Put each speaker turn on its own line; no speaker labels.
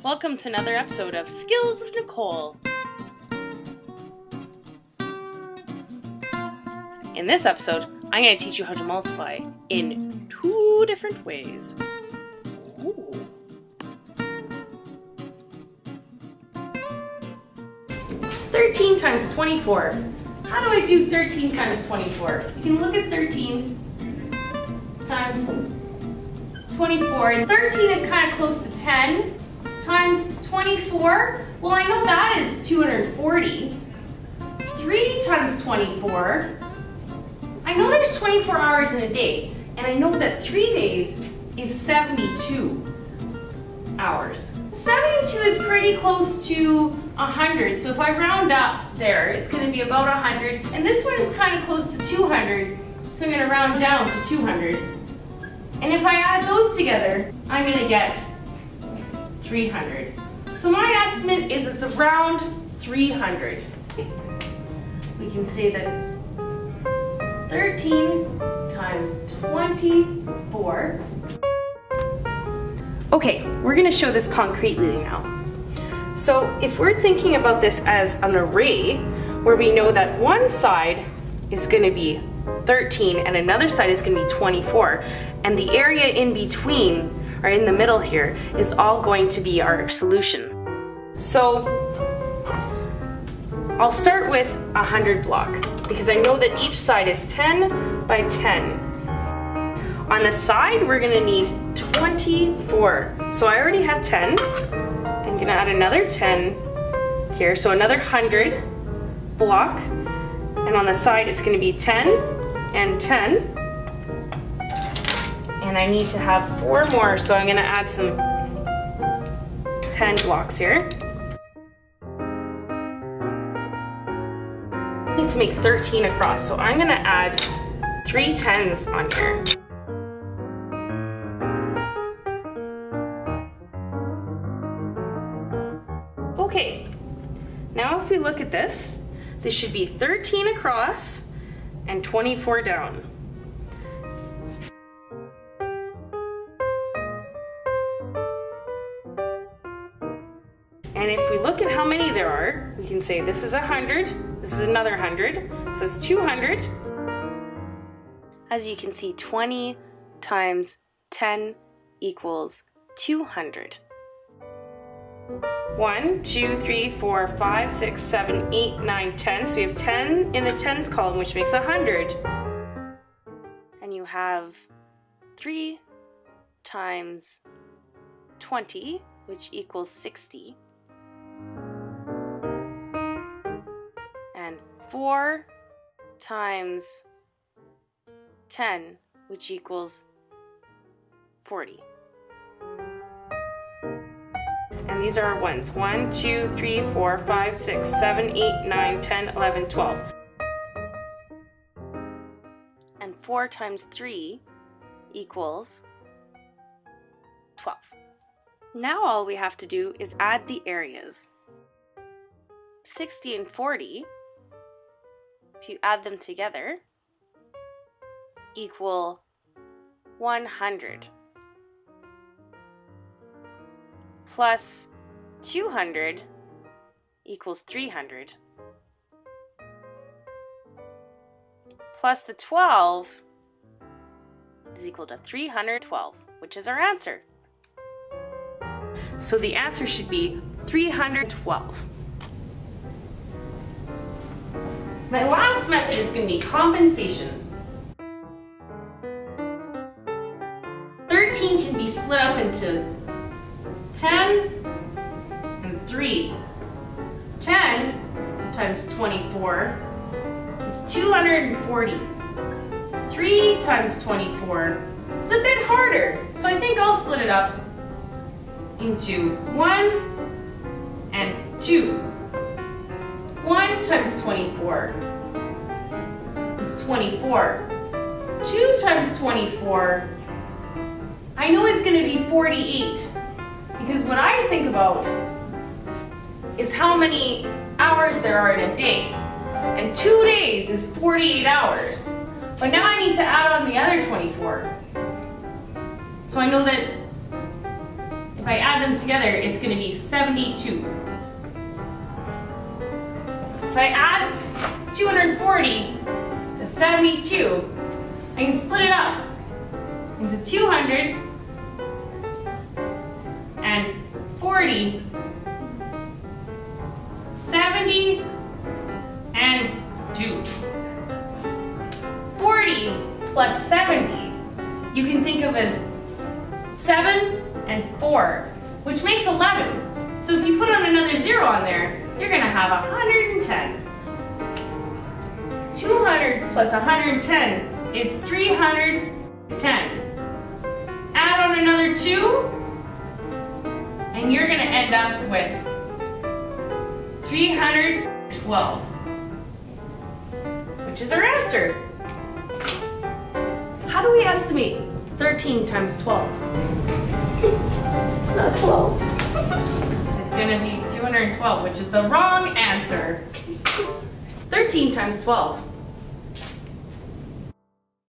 Welcome to another episode of Skills of Nicole. In this episode, I'm going to teach you how to multiply in 2 different ways. Ooh. 13 times 24. How do I do 13 times 24? You can look at 13 times 24. And 13 is kind of close to 10 times 24. Well, I know that is 240. 3 times 24. I know there's 24 hours in a day, and I know that 3 days is 72 hours. 72 is pretty close to 100, so if I round up there, it's going to be about 100, and this one is kind of close to 200, so I'm going to round down to 200. And if I add those together, I'm going to get 300. So my estimate is it's around 300. We can say that 13 times 24. Okay, we're going to show this concretely now. So if we're thinking about this as an array, where we know that one side is going to be 13 and another side is going to be 24, and the area in between, or in the middle here, is all going to be our solution. So I'll start with a 100 block, because I know that each side is 10 by 10. On the side, we're going to need 24. So I already have 10. I'm going to add another 10 here, so another 100 block. And on the side, it's going to be 10 and 10. And I need to have 4 more, so I'm going to add some 10 blocks here. I need to make 13 across, so I'm going to add 3 10s on here. Okay, now if we look at this, this should be 13 across and 24 down. And if we look at how many there are, we can say this is 100, this is another 100, so it's 200. As you can see, 20 times 10 equals 200. 1, 2, 3, 4, 5, 6, 7, 8, 9, 10. So we have 10 in the tens column, which makes 100. And you have 3 times 20, which equals 60. And 4 times 10, which equals 40. And these are our ones. 1, 2, 3, 4, 5, 6, 7, 8, 9, 10, 11, 12. And 4 times 3 equals 12. Now all we have to do is add the areas. 60 and 40, if you add them together, equal 100. Plus 200 equals 300. Plus the 12 is equal to 312, which is our answer. So the answer should be 312. My last method is going to be compensation. 13 can be split up into 10 and 3. 10 times 24 is 240. 3 times 24 is a bit harder, so I think I'll split it up into 1 and 2. 1 times 24 is 24. 2 times 24, I know it's going to be 48. Because what I think about is how many hours there are in a day. And 2 days is 48 hours. But now I need to add on the other 24. So I know that If I add them together, it's going to be 72. If I add 240 to 72, I can split it up into 240, 70, and 2. 40 plus 70, you can think of as 7 and 4, which makes 11. So if you put on another 0 on there, you're going to have 110. 200 plus 110 is 310. Add on another 2, and you're going to end up with 312, which is our answer. How do we estimate 13 times 12? It's not 12. It's going to be 212, which is the wrong answer. 13 times 12